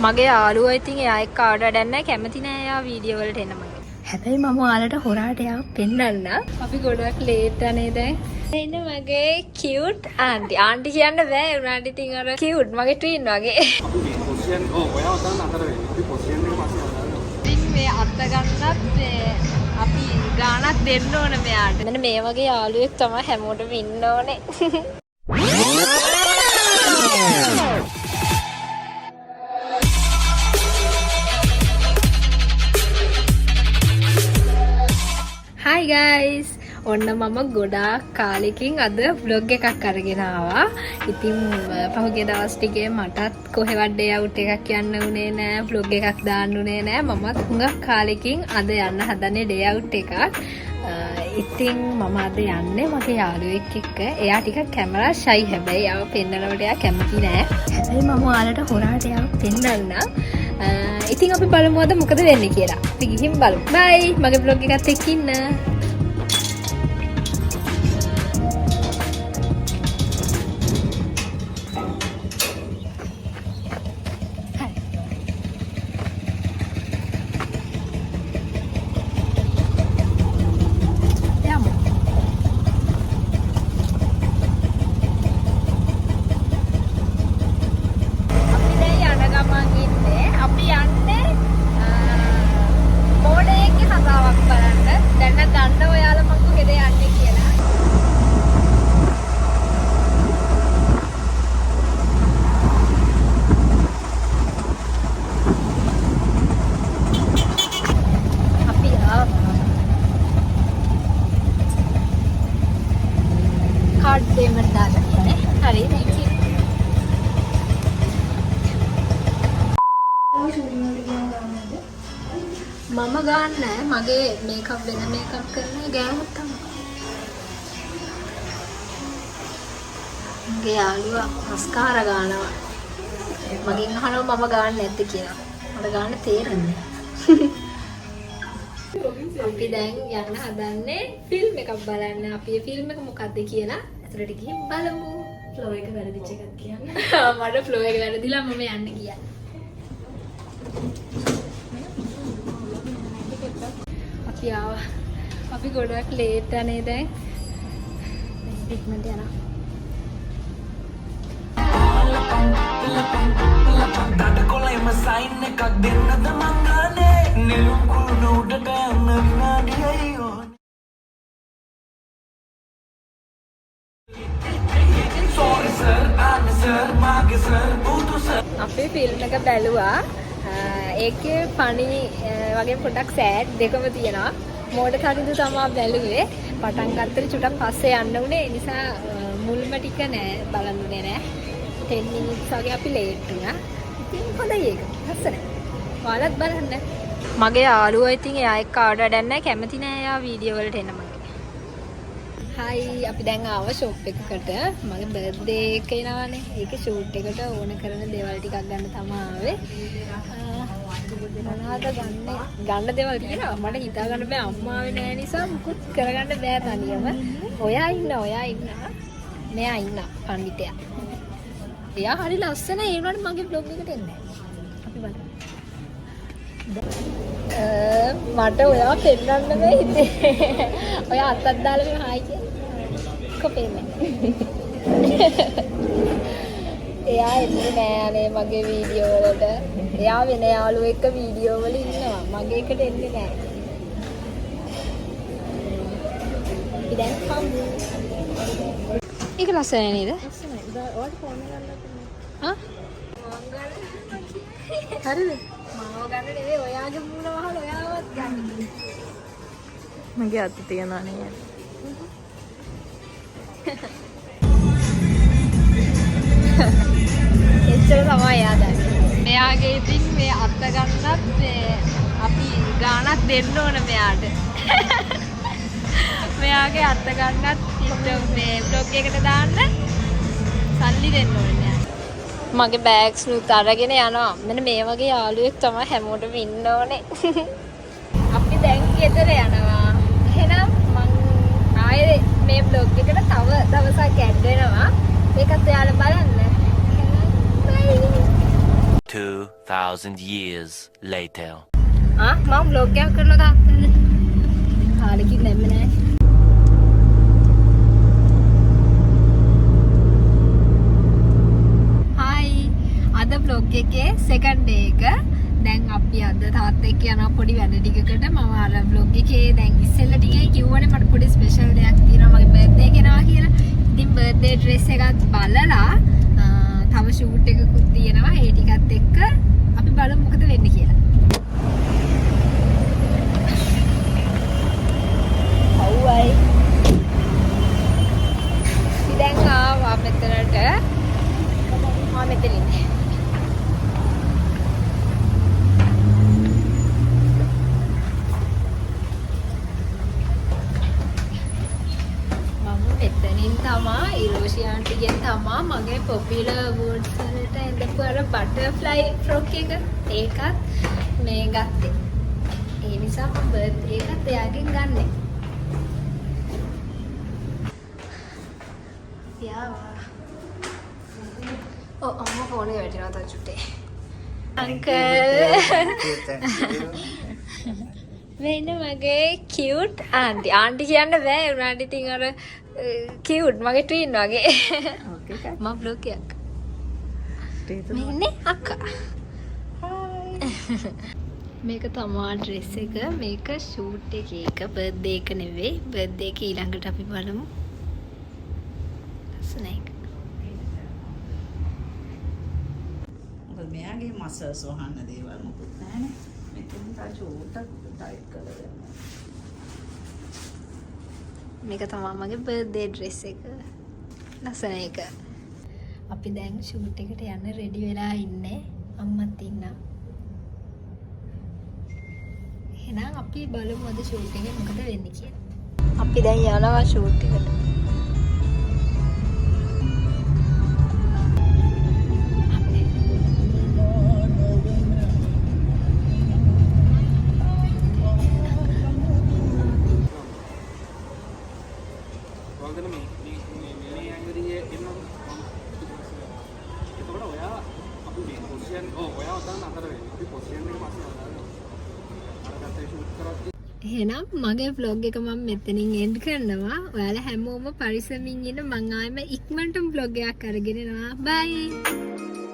මගේ යාළුවා ඉතින් එයා එක්ක ආවට වැඩක් නැහැ කැමති නෑ එයා වීඩියෝ වලට එන්න මගේ. හැබැයි මම ඔයාලට හොරාට එයා පෙන්නන්න. අපි ගොඩක් ලේට් අනේ දැන්. එන්න මගේ කියුට් ආන්ටි. ආන්ටි කියන්න බෑ උනාට ඉතින් අර කියුට් මගේ ට්වින් වගේ. අපි පොසිෂන් ඔයාව තමයි අතර වෙන්නේ. අපි පොසිෂන් එක පස්සේ අරනවා. ඉතින් මේ අත ගන්නත් අපි ගානක් දෙන්න ඕන මෙයාට. මෙන්න මේ වගේ යාළුවෙක් තමයි හැමෝටම ඉන්න ඕනේ. Hi guys! ඔන්න මම ගොඩාක් කාලෙකින් අද vlog එකක් අරගෙන ආවා. ඉතින් පහුගිය දවස් ටිකේ මටත් කොහෙවත් ඩේ අවුට් එකක් යන්න උනේ නෑ, vlog එකක් දාන්න උනේ නෑ. මමත් හුඟක් කාලෙකින් අද යන්න හදන්නේ ඩේ අවුට් එකක්. ඉතින් මම අද යන්නේ මගේ යාළුවෙක් එක්ක. එයා ටිකක් කැමරා ෂයි හැබැයි එයාව පෙන්නනකොට එයා කැමති නෑ. හැබැයි මම ඔයාලට හොරාට එයාව පෙන්නන්න. ඉතින් අපි බලමු අද මොකද වෙන්නේ කියලා. අපි ගිහින් බලමු. බයි. මගේ vlog එකත් එක්ක ඉන්න. මම ගන්න මගේ මේකප් වෙන මේකප් කරන ගෑමුත් තමයි. මගේ යාළුවා මස්කාරා ගන්නවා. මගෙන් අහනවා මම ගන්න නැද්ද කියලා. මට ගන්න තේරෙන්නේ නැහැ. අපි දැන් යන්න හදන්නේ ෆිල්ම් එකක් බලන්න. අපි මේ ෆිල්ම් එක මොකක්ද කියලා අතට ගිහින් බලමු. ෆ්ලෝ එක වැරදිච්ච එකක් කියන්නේ. මට ෆ්ලෝ එක වැරදිලා මම යන්න ගියා. අපි ගොඩක් ලේට් අනේ දැන්. ඉක්මනට යනවා. ඩඩකොලෙම සයින් එකක් දෙන්නද මං ගානේ නෙළුම් කුළුණ උඩට යන්න විනාඩියයි ඕන. සෝරි සර් ආනේ සර් මාගේ සර් බුදු සර්. අපි ෆිල්ම් එක බැලුවා. ඒකේ ෆනි වගේ පොඩක් සෑඩ් දෙකම තියෙනවා. මෝඩ කරින්දු තමයි බැලුවේ. පටන් ගත්තට චුට්ටක් පස්සේ යන්න උනේ. ඒ නිසා මුල්ම ටික නෑ බලන්නුනේ නෑ. 10 minutes වගේ අපි ලේට් වුණා. ඉතින් හොඳයි ඒක. ලස්සනයි. ඔයාලත් බලන්න. මගේ යාළුවා ඉතින් එයා එක්ක ආවට වැඩක් නෑ. කැමති නෑ එයා වීඩියෝ වලට එන්න මගේ. හයි අපි දැන් ආව ෂොප් එකකට. මගේ බර්ත්ඩේ එක එනවානේ. ඒකේ ෂූට් එකට ඕන කරන දේවල් ටිකක් ගන්න තමයි ආවේ. මොනවාද ගන්න දේවල් තියෙනවා. මට හිතා ගන්න බෑ අම්මා ආවේ නෑ නිසා මුකුත් කරගන්න බෑ තනියම. ඔයා ඉන්න. මෙයා ඉන්න පණ්ඩිතයා. එයා හරි ලස්සනයි. ඒ වුණාට මගේ vlog එකට එන්නේ නෑ. අපි බලමු. මට ඔයා පෙන්නන්න බෑ හිතේ. ඔයා අතක් දාලා මේ හායි කිය. කොපෙන්නේ. එයා එන්නේ නෑනේ මගේ වීඩියෝ වලට. එයා වෙන යාළුවෙක් එක්ක වීඩියෝ වල ඉන්නවා. මගේ එකට එන්නේ නෑ. අපි දැන් කමු. ඒක ලස්සන නේද? ලස්සනයි. ඔයාලට ෆෝන් එක ගන්න. හා? මාව ගන්න. හරිද? මාව ගන්න නෙවෙයි ඔයාගේ මූණ වහලා ඔයාවත් ගන්න. මගේ අත තියනවා නේ. එච්චර තමයි එයා දන්නේ. මෙයාගේ ඉතින් මේ අත ගන්නත් අපි ගානක් දෙන්න ඕන මෙයාට. මෙයාගේ අත ගන්නත් මේ vlog එකට දාන්න සල්ලි දෙන්න ඕනේ. මගේ බෑග්ස් නුත් අරගෙන යනවා. මෙන්න මේ වගේ යාළුවෙක් තමයි හැමෝටම ඉන්න ඕනේ. අපි දැන් ගෙදර යනවා. එහෙනම් මං ආයේ මේ vlog එකට තව දවසක් ඇඩ් වෙනවා. ඒකත් ඔයාලා බලන්න. එහෙනම් 2,000 years later. මම බ්ලොග් එකක් කරලා දාන්න. කාලෙකින් නැම්ම නෑ. හායි. අද බ්ලොග් එකේ සෙකන්ඩ් ඩේ එක. දැන් අපි අද තාත්තා එක්ක යනවා පොඩි වැඩ ටිකකට. මම අර බ්ලොග් එකේ දැන් ඉස්සෙල්ලා ටිකේ කිව්වනේ මට පොඩි ස්පෙෂල් දෙයක් තියෙනවා මගේ බර්ත්ඩේ එක එනවා කියලා. ඉතින් බර්ත්ඩේ ඩ්‍රෙස් එකත් බලලා තව ෂූට් එකකුත් තියෙනවා. ඒ ටිකත් එක්ක අපි බලමු මොකද වෙන්නේ කියලා. අවුයි. ඉතින් ආවා මෙතනට. මෙතන ඉන්නේ. එතනින් තමා ඉරෝෂි ආන්ටිගෙන් තමා මගේ පොපියුලර් අවුඩ්ස් වලට එඳපු අර බටර්ෆ්ලයි ෆ්‍රොක් එක ඒකත් මේ ගත්තේ. ඒ නිසා මම බර්ත්ඩේ එකත් එයාගෙන් ගන්නෙ. යාවා. අම්මා ෆෝන් එක වැටෙනවා තා චුට්ටේ. අංකල්. වෙන මගේ කියුට් ආන්ටි. ආන්ටි කියන්න බෑ උනාට ඉතින් අර කියුට් මගේ ට්වීන් වගේ. ඕකේ. මම බ්ලොග් එකක්. මෙන්නේ අක්කා. මේක තමා ඩ්‍රෙස් එක. මේක ෂූට් එකේ එක බර්ත්ඩේ එක නෙවෙයි. බර්ත්ඩේ එක ඊළඟට අපි බලමු. ලස්සනයි. මොකද මෙයාගේ මසල්ස් වහන්න දේවල් මොකුත් නැහැනේ. මෙතන තා චෝටක් ටයිට් කරලා දෙන්න. මේක තමයි මගේ බර්ත්ඩේ ඩ්‍රෙස් එක. ලස්සන එක. අපි දැන් ෂූට් එකට යන්න රෙඩි වෙලා ඉන්නේ. අම්මත් ඉන්නවා. එහෙනම් අපි බලමු අද ෂූට් එකේ මොකද වෙන්නේ කියලා. අපි දැන් යනවා ෂූට් එකට. එහෙනම් මගේ vlog එක මම මෙතනින් end කරනවා. ඔයාලා හැමෝම පරිස්සමින් ඉන්න. මං ආයෙම ඉක්මනටම vlog එකක් අරගෙන එනවා. bye.